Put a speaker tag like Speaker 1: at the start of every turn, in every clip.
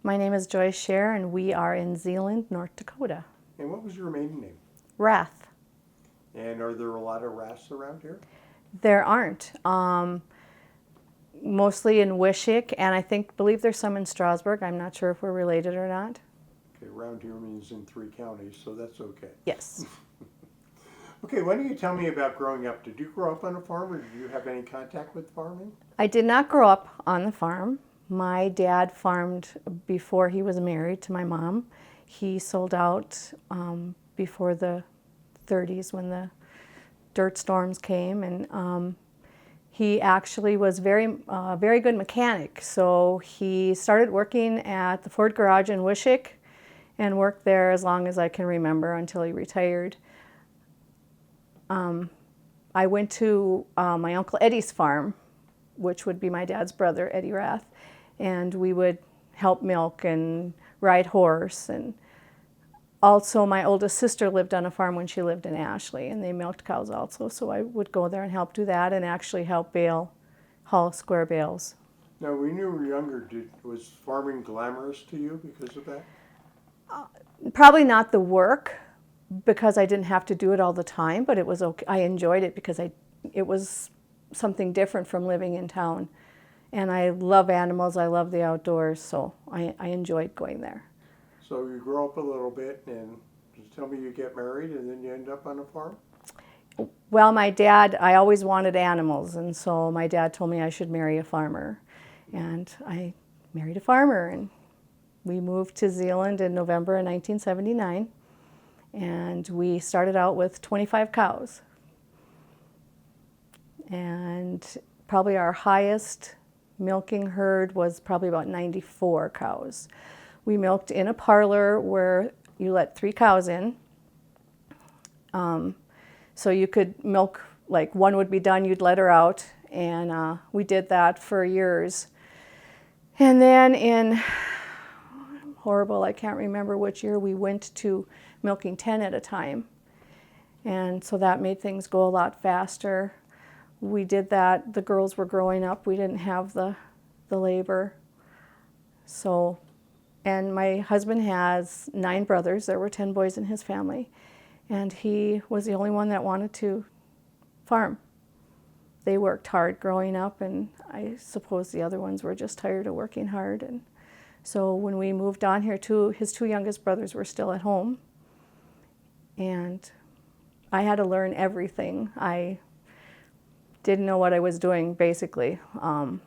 Speaker 1: My name is Joyce Scher, and we are in Zeeland, North Dakota.
Speaker 2: And what was your maiden name?
Speaker 1: Rath.
Speaker 2: And are there a lot of Raths around here?
Speaker 1: There aren't. Mostly in Wishick, and believe there's some in Strasburg. I'm not sure if we're related or not.
Speaker 2: Okay, around here means in 3 counties, so that's okay.
Speaker 1: Yes.
Speaker 2: Okay, why don't you tell me about growing up? Did you grow up on a farm, or did you have any contact with farming?
Speaker 1: I did not grow up on the farm. My dad farmed before he was married to my mom. He sold out before the 30s when the dirt storms came, and he actually was very good mechanic. So he started working at the Ford Garage in Wishick and worked there as long as I can remember until he retired. I went to my Uncle Eddie's farm, which would be my dad's brother, Eddie Rath, and we would help milk and ride horse. And also my oldest sister lived on a farm when she lived in Ashley, and they milked cows also, so I would go there and help do that and actually help haul square bales.
Speaker 2: Now, when you were younger, was farming glamorous to you because of that?
Speaker 1: Probably not the work, because I didn't have to do it all the time, but it was okay. I enjoyed it because it was something different from living in town. And I love animals, I love the outdoors, so I enjoyed going there.
Speaker 2: So you grow up a little bit, and just tell me you get married, and then you end up on a farm?
Speaker 1: Well, I always wanted animals, and so my dad told me I should marry a farmer. And I married a farmer, and we moved to Zeeland in November of 1979. And we started out with 25 cows. And probably our highest milking herd was probably about 94 cows. We milked in a parlor where you let 3 cows in. So you could milk, like one would be done, you'd let her out. And we did that for years. And then I can't remember which year, we went to milking 10 at a time. And so that made things go a lot faster. We did that, the girls were growing up, we didn't have the labor. So, and my husband has 9 brothers, there were 10 boys in his family, and he was the only one that wanted to farm. They worked hard growing up, and I suppose the other ones were just tired of working hard. And so when we moved on here, his 2 youngest brothers were still at home. And I had to learn everything. I didn't know what I was doing, basically. How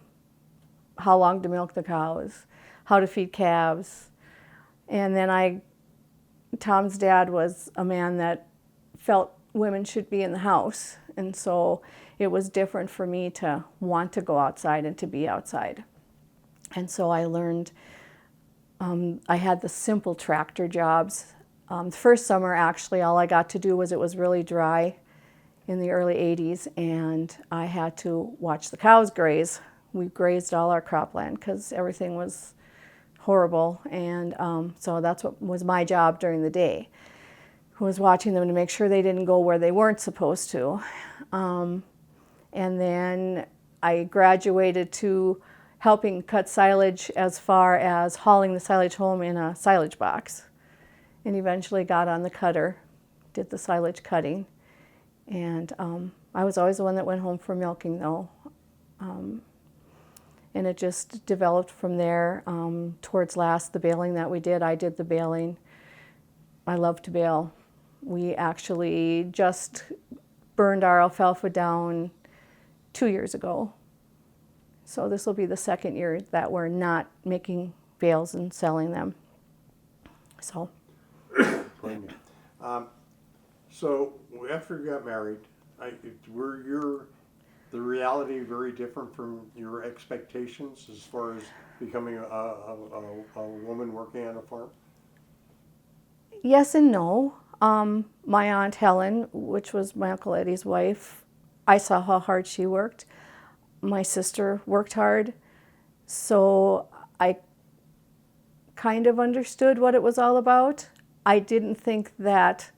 Speaker 1: long to milk the cows, how to feed calves. And then Tom's dad was a man that felt women should be in the house. And so it was different for me to want to go outside and to be outside. And so I learned, I had the simple tractor jobs. The first summer, actually, all I got to do it was really dry in the early 80s, and I had to watch the cows graze. We grazed all our cropland because everything was horrible, and so that's what was my job during the day, was watching them to make sure they didn't go where they weren't supposed to. And then I graduated to helping cut silage as far as hauling the silage home in a silage box, and eventually got on the cutter, did the silage cutting. And I was always the one that went home for milking, though. And it just developed from there. Towards the baling that we did, I did the baling. I love to bale. We actually just burned our alfalfa down 2 years ago. So this will be the second year that we're not making bales and selling them. So.
Speaker 2: So after you got married, the reality very different from your expectations as far as becoming a woman working on a farm?
Speaker 1: Yes and no. My Aunt Helen, which was my Uncle Eddie's wife, I saw how hard she worked. My sister worked hard, so I kind of understood what it was all about. I didn't think that.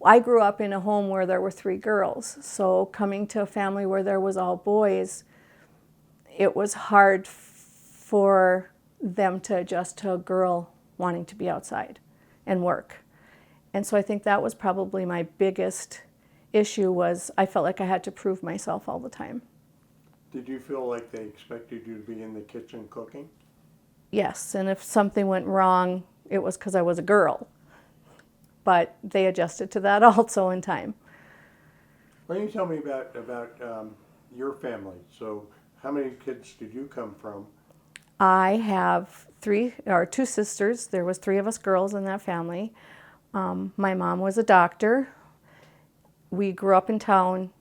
Speaker 1: I grew up in a home where there were 3 girls, so coming to a family where there was all boys, it was hard for them to adjust to a girl wanting to be outside and work. And so I think that was probably my biggest issue, was I felt like I had to prove myself all the time.
Speaker 2: Did you feel like they expected you to be in the kitchen cooking?
Speaker 1: Yes, and if something went wrong, it was because I was a girl. But they adjusted to that also in time.
Speaker 2: Why don't you tell me about your family? So, how many kids did you come from?
Speaker 1: I have two sisters. There was 3 of us girls in that family. My mom was a doctor. We grew up in town.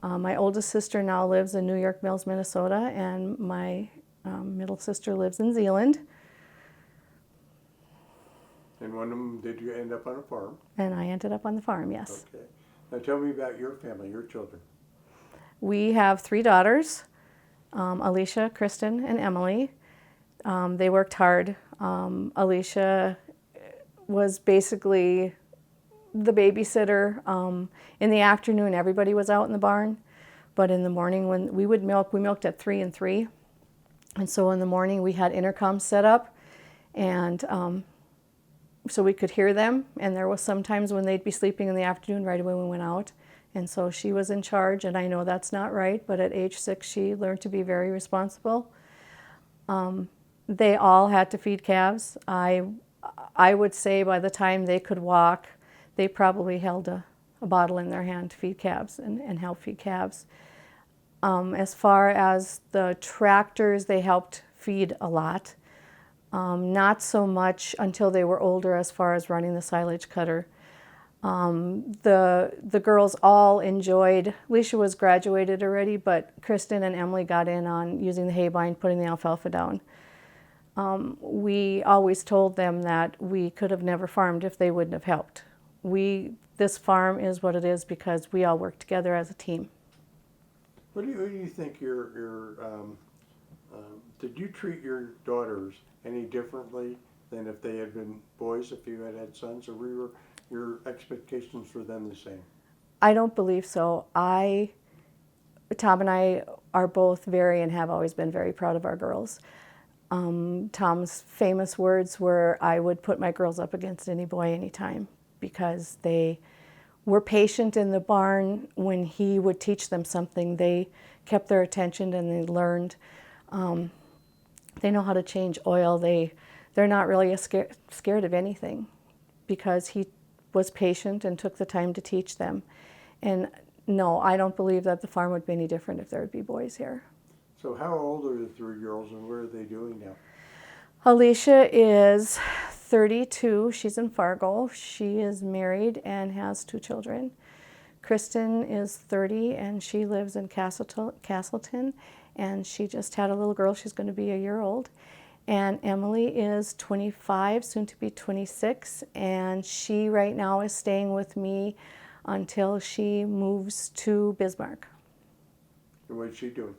Speaker 1: My oldest sister now lives in New York Mills, Minnesota, and my middle sister lives in Zealand.
Speaker 2: And one of them, did you end up on a farm?
Speaker 1: And I ended up on the farm, yes.
Speaker 2: Okay. Now tell me about your family, your children.
Speaker 1: We have 3 daughters, Alicia, Kristen, and Emily. They worked hard. Alicia was basically the babysitter. In the afternoon, everybody was out in the barn. But in the morning, when we would milk, we milked at 3 and 3. And so in the morning, we had intercoms set up. And so we could hear them. And there was sometimes when they'd be sleeping in the afternoon right away when we went out. And so she was in charge. And I know that's not right. But at age 6, she learned to be very responsible. They all had to feed calves. I would say by the time they could walk, they probably held a bottle in their hand to feed calves and help feed calves. As far as the tractors, they helped feed a lot. Not so much until they were older as far as running the silage cutter. The girls all enjoyed, Alicia was graduated already, but Kristen and Emily got in on using the hay bind, putting the alfalfa down. We always told them that we could have never farmed if they wouldn't have helped. This farm is what it is because we all work together as a team.
Speaker 2: What do you think did you treat your daughters any differently than if they had been boys, if you had sons, or were your expectations for them the same?
Speaker 1: I don't believe so. Tom and I are both very and have always been very proud of our girls. Tom's famous words were, I would put my girls up against any boy anytime, because they were patient in the barn. When he would teach them something, they kept their attention and they learned. They know how to change oil. They're not really scared of anything, because he was patient and took the time to teach them. And no, I don't believe that the farm would be any different if there would be boys here.
Speaker 2: So how old are the 3 girls and what are they doing now?
Speaker 1: Alicia is 32. She's in Fargo. She is married and has 2 children. Kristen is 30 and she lives in Castleton, and she just had a little girl. She's going to be a year old. And Emily is 25, soon to be 26, and she right now is staying with me until she moves to Bismarck.
Speaker 2: And what is she doing?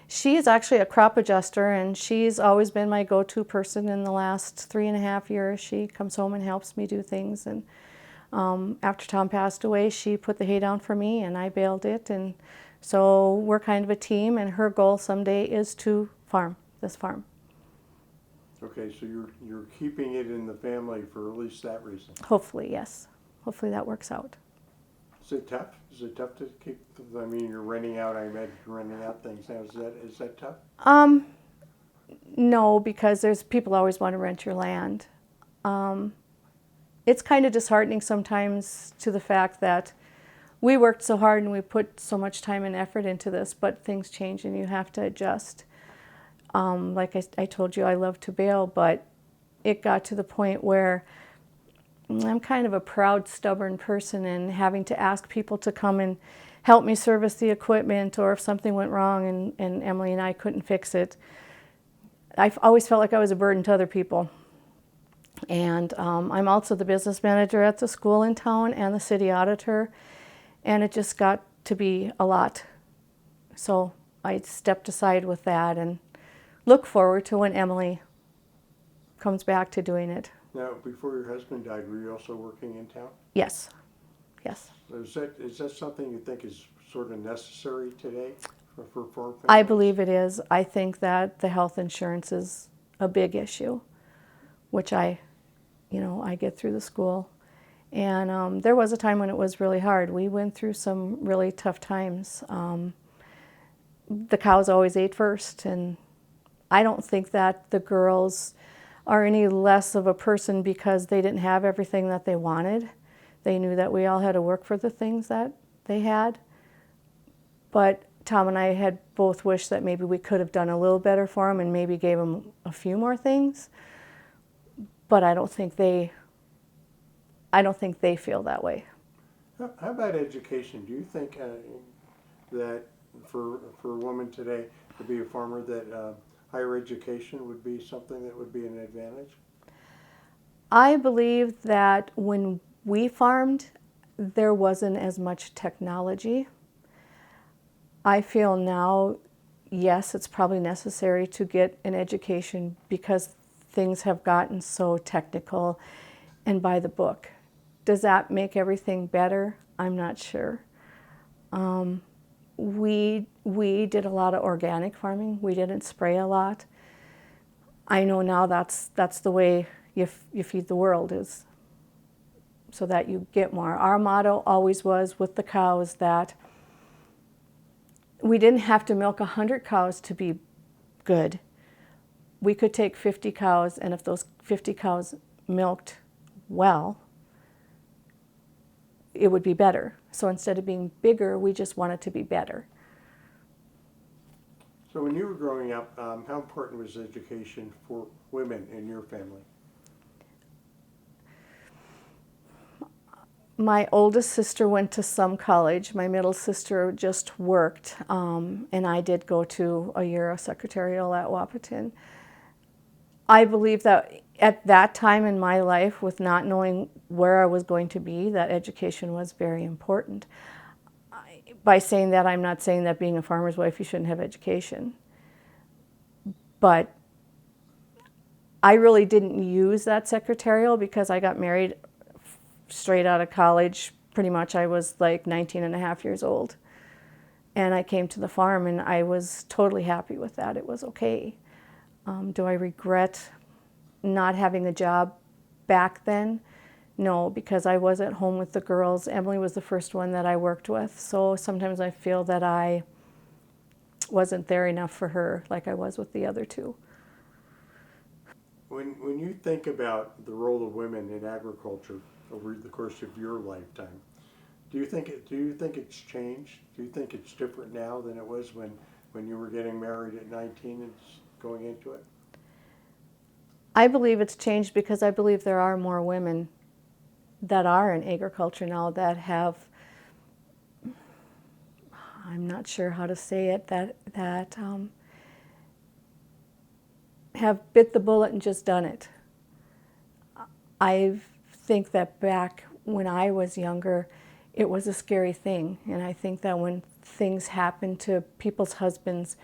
Speaker 1: She is actually a crop adjuster, and she's always been my go-to person in the last 3.5 years. She comes home and helps me do things. And after Tom passed away, she put the hay down for me, and I baled it. And so we're kind of a team, and her goal someday is to farm this farm.
Speaker 2: Okay, so you're keeping it in the family for at least that reason.
Speaker 1: Hopefully, yes. Hopefully that works out.
Speaker 2: Is it tough? Is it tough to keep? I mean, you're renting out. I imagine you're renting out things now. Is that tough?
Speaker 1: No, because there's people always want to rent your land. It's kind of disheartening sometimes to the fact that we worked so hard and we put so much time and effort into this, but things change and you have to adjust. Like I told you, I love to bale, but it got to the point where I'm kind of a proud, stubborn person, and having to ask people to come and help me service the equipment, or if something went wrong and Emily and I couldn't fix it, I've always felt like I was a burden to other people. And I'm also the business manager at the school in town and the city auditor, and it just got to be a lot. So I stepped aside with that and look forward to when Emily comes back to doing it.
Speaker 2: Now, before your husband died, were you also working in town?
Speaker 1: Yes, yes.
Speaker 2: Is that something you think is sort of necessary today for farm families?
Speaker 1: I believe it is. I think that the health insurance is a big issue, which I get through the school. And there was a time when it was really hard. We went through some really tough times. The cows always ate first, and I don't think that the girls are any less of a person because they didn't have everything that they wanted. They knew that we all had to work for the things that they had. But Tom and I had both wished that maybe we could have done a little better for them and maybe gave them a few more things. But I don't think they feel that way.
Speaker 2: How about education? Do you think that for a woman today to be a farmer, that higher education would be something that would be an advantage?
Speaker 1: I believe that when we farmed, there wasn't as much technology. I feel now, yes, it's probably necessary to get an education because things have gotten so technical and by the book. Does that make everything better? I'm not sure. We did a lot of organic farming. We didn't spray a lot. I know now that's the way you feed the world, is so that you get more. Our motto always was with the cows that we didn't have to milk 100 cows to be good. We could take 50 cows, and if those 50 cows milked well, it would be better. So instead of being bigger, we just wanted to be better.
Speaker 2: So when you were growing up, how important was education for women in your family?
Speaker 1: My oldest sister went to some college. My middle sister just worked, and I did go to a year of secretarial at Wahpeton. I believe that at that time in my life, with not knowing where I was going to be, that education was very important. By saying that, I'm not saying that being a farmer's wife, you shouldn't have education. But I really didn't use that secretarial because I got married straight out of college. Pretty much I was like 19 and a half years old. And I came to the farm and I was totally happy with that. It was okay. Do I regret not having a job back then? No, because I was at home with the girls. Emily was the first one that I worked with, so sometimes I feel that I wasn't there enough for her like I was with the other two.
Speaker 2: When you think about the role of women in agriculture over the course of your lifetime, do you think it's changed? Do you think it's different now than it was when you were getting married at 19 and going into it?
Speaker 1: I believe it's changed because I believe there are more women that are in agriculture now that have, I'm not sure how to say it, that have bit the bullet and just done it. I think that back when I was younger, it was a scary thing. And I think that when things happen to people's husbands,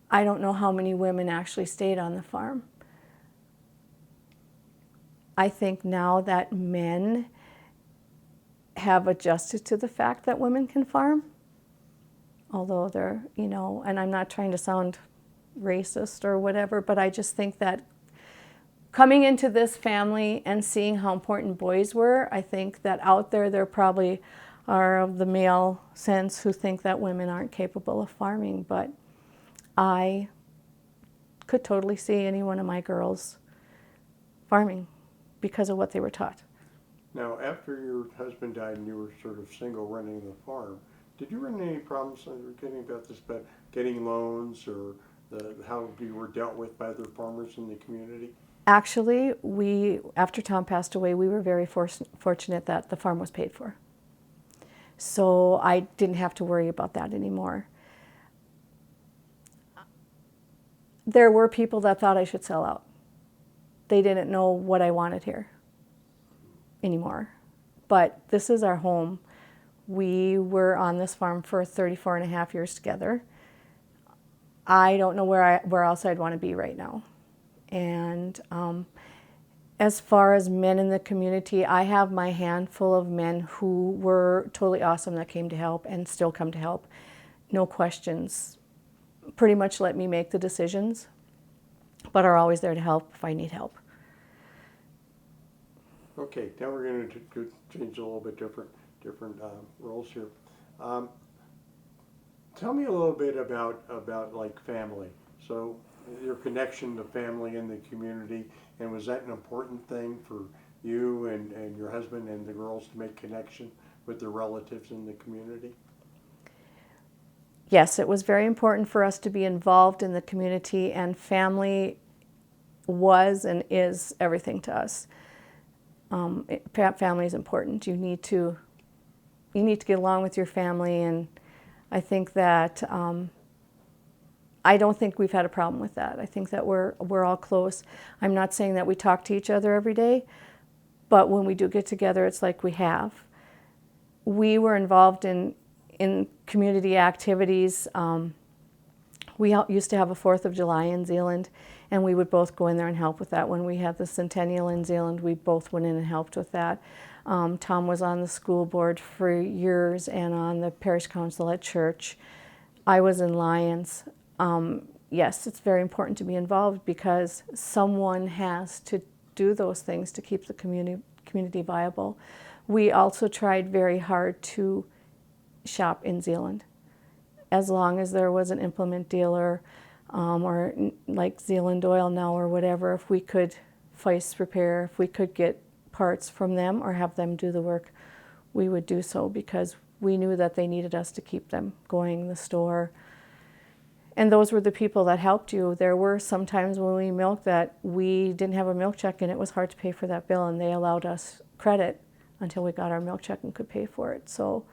Speaker 1: I don't know how many women actually stayed on the farm. I think now that men have adjusted to the fact that women can farm, although they're, and I'm not trying to sound racist or whatever, but I just think that coming into this family and seeing how important boys were, I think that out there probably are of the male sense who think that women aren't capable of farming, but I could totally see any one of my girls farming because of what they were taught.
Speaker 2: Now, after your husband died and you were sort of single running the farm, did you run any problems? We were getting about this, but getting loans or how you were dealt with by other farmers in the community?
Speaker 1: Actually, after Tom passed away, we were very fortunate that the farm was paid for. So I didn't have to worry about that anymore. There were people that thought I should sell out. They didn't know what I wanted here anymore. But this is our home. We were on this farm for 34 and a half years together. I don't know where else I'd want to be right now. And as far as men in the community, I have my handful of men who were totally awesome that came to help and still come to help. no questions, pretty much let me make the decisions, but are always there to help if I need help.
Speaker 2: Okay, now we're going to change a little bit different roles here. Tell me a little bit about like family. So your connection to family in the community, and was that an important thing for you and your husband and the girls to make connection with their relatives in the community?
Speaker 1: Yes, it was very important for us to be involved in the community, and family was and is everything to us. Family is important. You need to get along with your family, and I think that I don't think we've had a problem with that. I think that we're all close. I'm not saying that we talk to each other every day, but when we do get together, it's like we have. We were involved in community activities. We used to have a 4th of July in Zeeland, and we would both go in there and help with that. When we had the centennial in Zeeland, we both went in and helped with that. Tom was on the school board for years and on the parish council at church. I was in Lions. Yes, it's very important to be involved because someone has to do those things to keep the community viable. We also tried very hard to shop in Zeeland. As long as there was an implement dealer or like Zeeland Oil now or whatever, if we could Feist Repair, if we could get parts from them or have them do the work, we would do so because we knew that they needed us to keep them going, the store. And those were the people that helped you. There were some times when we milked that we didn't have a milk check and it was hard to pay for that bill, and they allowed us credit until we got our milk check and could pay for it. So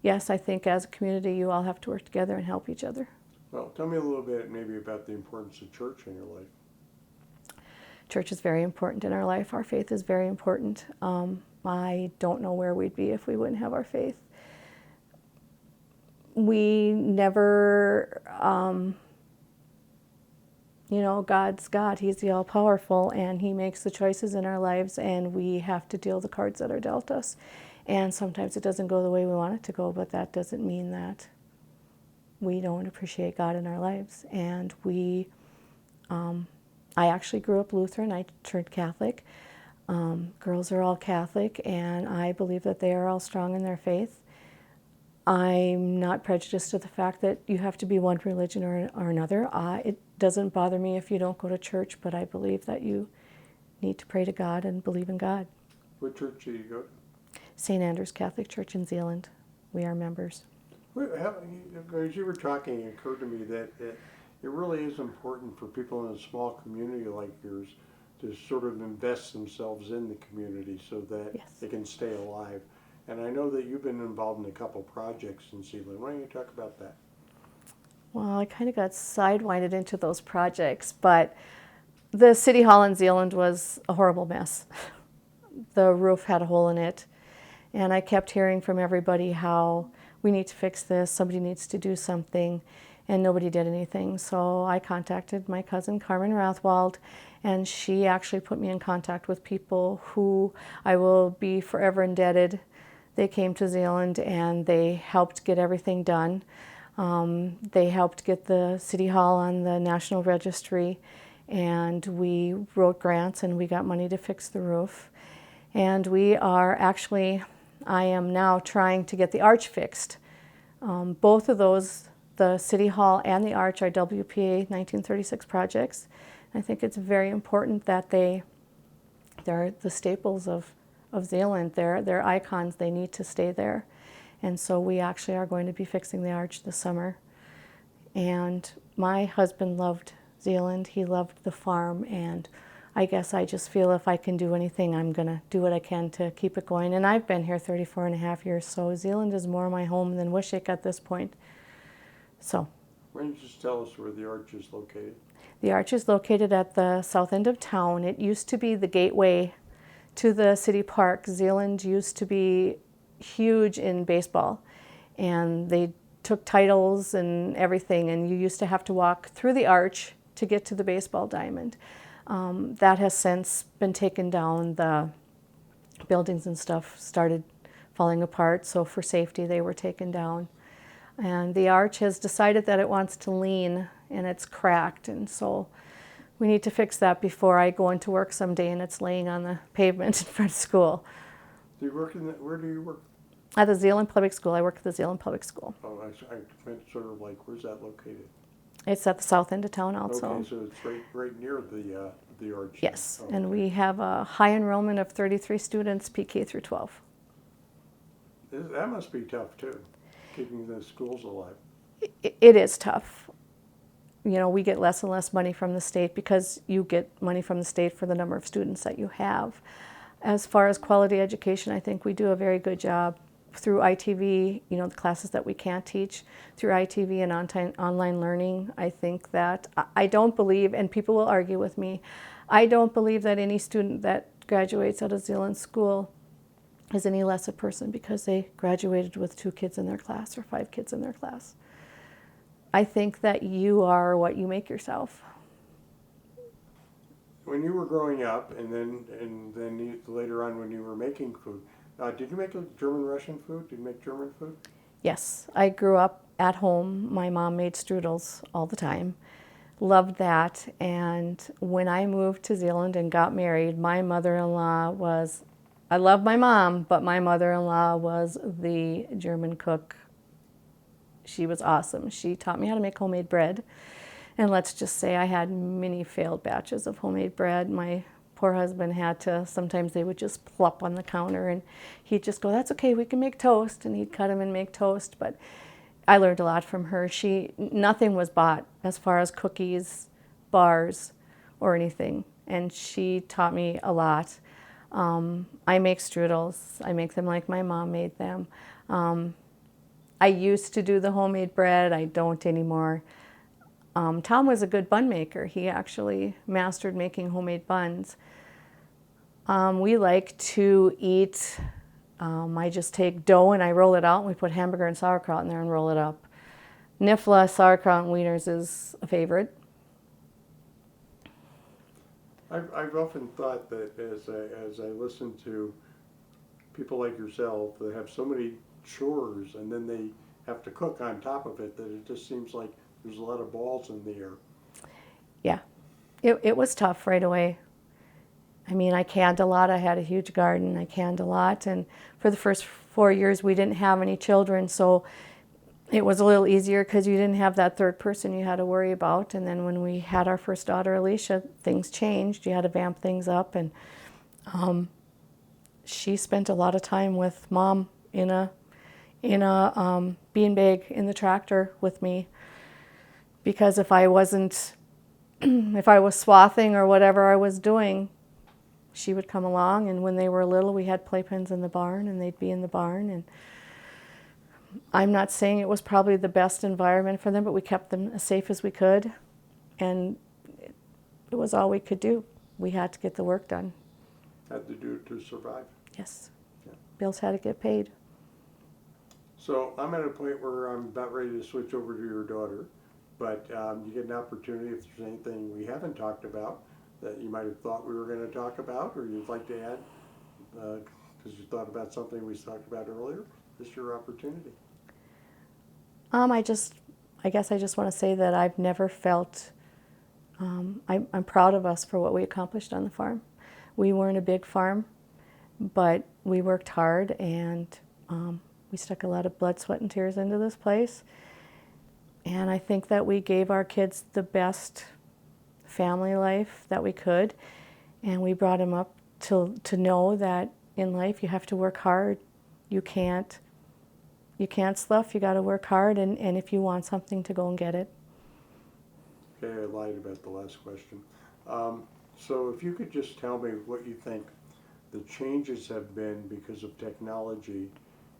Speaker 1: yes, I think as a community you all have to work together and help each other.
Speaker 2: Well, tell me a little bit maybe about the importance of church in your life.
Speaker 1: Church is very important in our life. Our faith is very important. I don't know where we'd be if we wouldn't have our faith. We never, God's God. He's the all-powerful, and He makes the choices in our lives, and we have to deal the cards that are dealt us. And sometimes it doesn't go the way we want it to go, but that doesn't mean that we don't appreciate God in our lives. And I actually grew up Lutheran. I turned Catholic. Girls are all Catholic, and I believe that they are all strong in their faith. I'm not prejudiced to the fact that you have to be one religion or another. It doesn't bother me if you don't go to church, but I believe that you need to pray to God and believe in God.
Speaker 2: What church do you go to?
Speaker 1: St. Andrew's Catholic Church in Zeeland. We are members.
Speaker 2: As you were talking, it occurred to me that it really is important for people in a small community like yours to sort of invest themselves in the community so that
Speaker 1: Yes.
Speaker 2: they can stay alive. And I know that you've been involved in a couple projects in Zeeland. Why don't you talk about that?
Speaker 1: Well, I kind of got sidewinded into those projects, but the City Hall in Zeeland was a horrible mess. The roof had a hole in it, and I kept hearing from everybody how we need to fix this, somebody needs to do something, and nobody did anything. So I contacted my cousin Carmen Rathwald, and she actually put me in contact with people who I will be forever indebted. They came to Zeeland and they helped get everything done. They helped get the City Hall on the National Registry, and we wrote grants and we got money to fix the roof. And I am now trying to get the arch fixed. Both of those, the City Hall and the arch, are WPA 1936 projects. I think it's very important that they're the staples of Zeeland. They're icons. They need to stay there. And so we actually are going to be fixing the arch this summer. And my husband loved Zeeland. He loved the farm, and I guess I just feel if I can do anything, I'm going to do what I can to keep it going. And I've been here 34 and a half years, so Zeeland is more my home than Wishick at this point. So.
Speaker 2: Why don't you just tell us where the arch is located?
Speaker 1: The arch is located at the south end of town. It used to be the gateway to the city park. Zeeland used to be huge in baseball, and they took titles and everything, and you used to have to walk through the arch to get to the baseball diamond. That has since been taken down. The buildings and stuff started falling apart, so for safety they were taken down. And the arch has decided that it wants to lean and it's cracked, and so we need to fix that before I go into work someday and it's laying on the pavement in front of school.
Speaker 2: Do you work in where do you work?
Speaker 1: At the Zeeland Public School. I work at the Zeeland Public School.
Speaker 2: Oh, I meant sort of like, where's that located?
Speaker 1: It's at the south end of town also.
Speaker 2: Okay, so it's right near the arch.
Speaker 1: Yes,
Speaker 2: Oh,
Speaker 1: and
Speaker 2: okay.
Speaker 1: we have a high enrollment of 33 students, PK through 12.
Speaker 2: That must be tough too, keeping the schools alive.
Speaker 1: It is tough. You know, we get less and less money from the state because you get money from the state for the number of students that you have. As far as quality education, I think we do a very good job through ITV, you know, the classes that we can't teach, through ITV and online learning. I think that, I don't believe, and people will argue with me, I don't believe that any student that graduates out of Zeeland School is any less a person because they graduated with 2 kids in their class or 5 kids in their class. I think that you are what you make yourself.
Speaker 2: When you were growing up, and then later on when you were making food, did you make a German Russian food? Did you make German food?
Speaker 1: Yes, I grew up at home. My mom made strudels all the time. Loved that. And when I moved to Zeeland and got married, my mother-in-law was, I love my mom, but my mother-in-law was the German cook. She was awesome. She taught me how to make homemade bread. And let's just say I had many failed batches of homemade bread. My poor husband had to, sometimes they would just plop on the counter and he'd just go, that's okay, we can make toast. And he'd cut them and make toast. But I learned a lot from her. Nothing was bought as far as cookies, bars, or anything. And she taught me a lot. I make strudels. I make them like my mom made them. I used to do the homemade bread. I don't anymore. Tom was a good bun maker. He actually mastered making homemade buns. We like to eat, I just take dough and I roll it out and we put hamburger and sauerkraut in there and roll it up. Nifla, sauerkraut, and wieners is a favorite.
Speaker 2: I've often thought that as I listen to people like yourself that have so many chores and then they have to cook on top of it, that it just seems like there's a lot of balls in the air.
Speaker 1: Yeah, it was tough right away. I mean, I canned a lot. I had a huge garden. I canned a lot. And for the first 4 years, we didn't have any children. So it was a little easier because you didn't have that third person you had to worry about. And then when we had our first daughter, Alicia, things changed. You had to vamp things up. And she spent a lot of time with Mom in a beanbag in the tractor with me. Because if I wasn't, if I was swathing or whatever I was doing, she would come along. And when they were little, we had playpens in the barn and they'd be in the barn. And I'm not saying it was probably the best environment for them, but we kept them as safe as we could. And it was all we could do. We had to get the work done.
Speaker 2: Had to do it to survive.
Speaker 1: Yes.
Speaker 2: Yeah.
Speaker 1: Bills had to get paid.
Speaker 2: So I'm at a point where I'm about ready to switch over to your daughter. But you get an opportunity if there's anything we haven't talked about that you might have thought we were going to talk about or you'd like to add because you thought about something we talked about earlier. This is your opportunity.
Speaker 1: I guess I just want to say that I've never felt, I'm proud of us for what we accomplished on the farm. We weren't a big farm, but we worked hard and we stuck a lot of blood, sweat, and tears into this place. And I think that we gave our kids the best family life that we could. And we brought them up to know that in life you have to work hard. You can't slough, you got to work hard. And if you want something, to go and get it.
Speaker 2: Okay, I lied about the last question. So if you could just tell me what you think the changes have been because of technology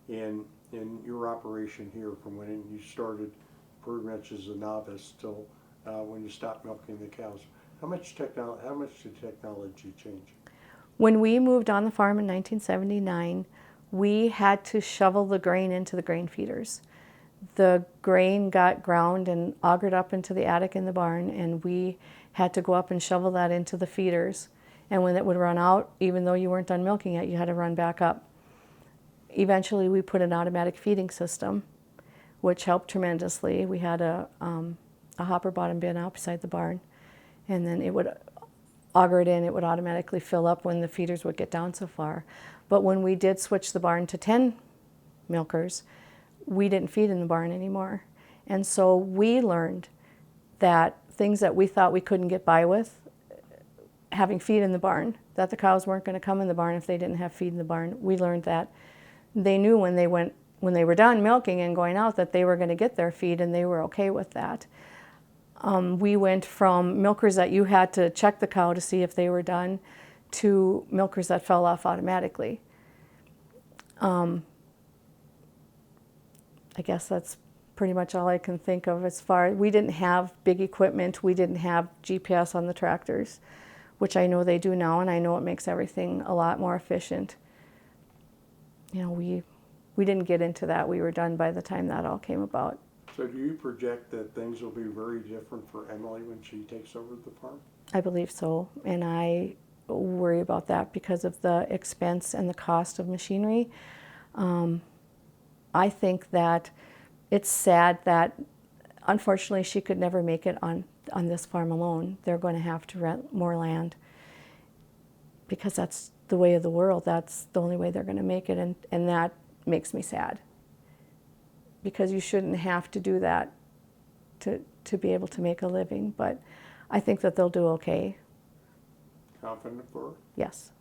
Speaker 2: in your operation here from when you started pretty much as a novice till when you stopped milking the cows. How much did technology change?
Speaker 1: When we moved on the farm in 1979, we had to shovel the grain into the grain feeders. The grain got ground and augured up into the attic in the barn, and we had to go up and shovel that into the feeders. And when it would run out, even though you weren't done milking it, you had to run back up. Eventually, we put an automatic feeding system. which helped tremendously. We had a hopper bottom bin out beside the barn, and then it would auger it in. It would automatically fill up when the feeders would get down so far. But when we did switch the barn to 10 milkers, we didn't feed in the barn anymore. And so we learned that things that we thought we couldn't get by with, having feed in the barn, that the cows weren't going to come in the barn if they didn't have feed in the barn. We learned that they knew when they were done milking and going out that they were going to get their feed, and they were okay with that. We went from milkers that you had to check the cow to see if they were done to milkers that fell off automatically. I guess that's pretty much all I can think of as far. We didn't have big equipment. We didn't have GPS on the tractors, which I know they do now, and I know it makes everything a lot more efficient. You know, we didn't get into that. We were done by the time that all came about.
Speaker 2: So do you project that things will be very different for Emily when she takes over the farm?
Speaker 1: I believe so, and I worry about that because of the expense and the cost of machinery. I think that it's sad that unfortunately she could never make it on this farm alone. They're going to have to rent more land because that's the way of the world. That's the only way they're going to make it, and that makes me sad because you shouldn't have to do that to be able to make a living. But I think that they'll do okay.
Speaker 2: Confident for her?
Speaker 1: Yes.